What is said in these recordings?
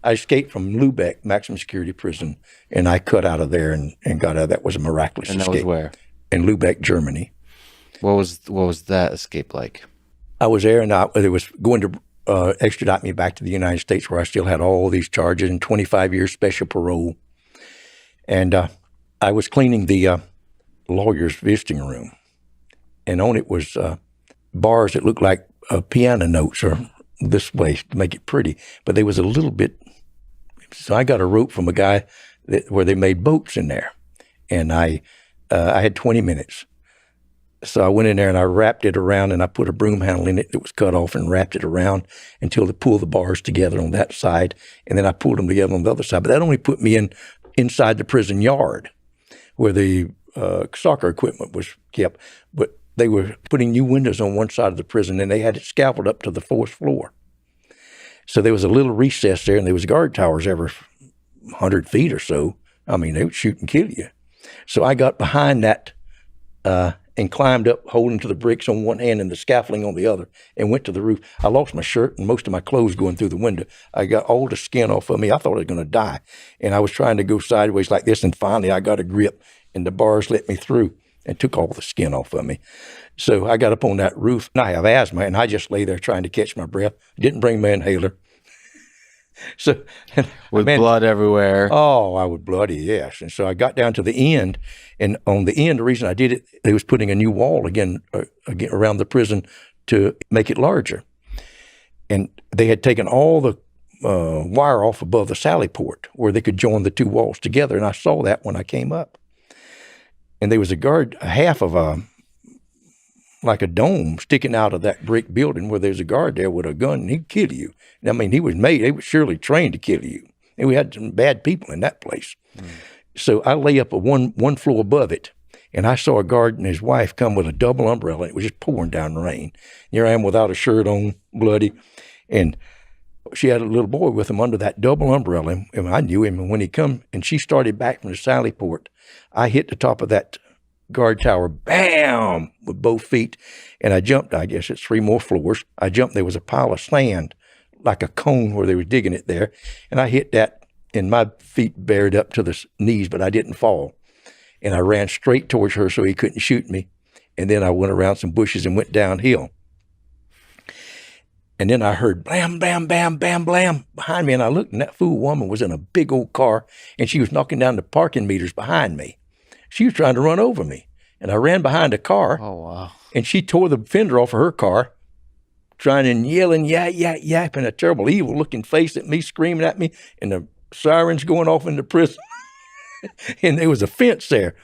I escaped from Lubeck maximum security prison, and I cut out of there and got out. That was a miraculous escape. And that was where? In Lubeck, Germany. What was that escape like? I was there, and it was going to extradite me back to the United States, where I still had all these charges and 25 years special parole. And I was cleaning the lawyer's visiting room, and on it was bars that looked like piano notes, or this way to make it pretty, but they was a little bit. So I got a rope from a guy where they made boats in there, and I had 20 minutes. So I went in there and I wrapped it around, and I put a broom handle in it that was cut off and wrapped it around until they pulled the bars together on that side, and then I pulled them together on the other side. But that only put me inside the prison yard where the soccer equipment was kept. But they were putting new windows on one side of the prison, and they had it scaffolded up to the 4th floor. So there was a little recess there, and there was guard towers every 100 feet or so. I mean, they would shoot and kill you. So I got behind that and climbed up, holding to the bricks on one hand and the scaffolding on the other, and went to the roof. I lost my shirt and most of my clothes going through the window. I got all the skin off of me. I thought I was going to die. And I was trying to go sideways like this, and finally I got a grip, and the bars let me through and took all the skin off of me. So I got up on that roof, and I have asthma, and I just lay there trying to catch my breath. Didn't bring my inhaler. So with blood everywhere. Oh, I would bloody, yes. And so I got down to the end, and on the end, the reason I did it, they was putting a new wall again around the prison to make it larger. And they had taken all the wire off above the sally port where they could join the two walls together, and I saw that when I came up. And there was a guard, half of like a dome sticking out of that brick building where there's a guard there with a gun, and he'd kill you. I mean, he was surely trained to kill you. And we had some bad people in that place. So I lay up one floor above it, and I saw a guard and his wife come with a double umbrella. It was just pouring down rain. Here I am without a shirt on, bloody, and she had a little boy with him under that double umbrella, and I knew him. And when he come, and she started back from the sally port, I hit the top of that guard tower, bam, with both feet, and I jumped. I guess it's 3 more floors. I jumped. There was a pile of sand, like a cone where they were digging it there, and I hit that, and my feet bared up to the knees, but I didn't fall. And I ran straight towards her so he couldn't shoot me, and then I went around some bushes and went downhill. And then I heard blam, blam, bam, bam, blam behind me, and I looked, and that fool woman was in a big old car, and she was knocking down the parking meters behind me. She was trying to run over me, and I ran behind a car. Oh, wow. And she tore the fender off of her car, trying and yelling, yapping a terrible, evil-looking face at me, screaming at me, and the sirens going off in the prison. And there was a fence there,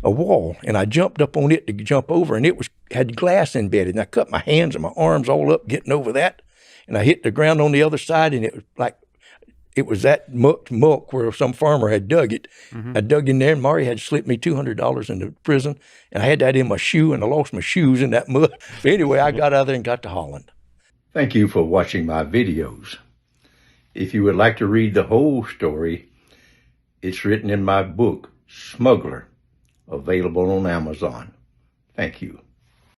a wall, and I jumped up on it to jump over, and it had glass embedded, and I cut my hands and my arms all up getting over that, and I hit the ground on the other side, and it was that muck where some farmer had dug it. I dug in there, and Mari had slipped me $200 into prison, and I had that in my shoe, and I lost my shoes in that mud. But anyway, I got out of there and got to Holland. Thank you for watching my videos. If you would like to read the whole story, it's written in my book, Smuggler, available on Amazon. Thank you.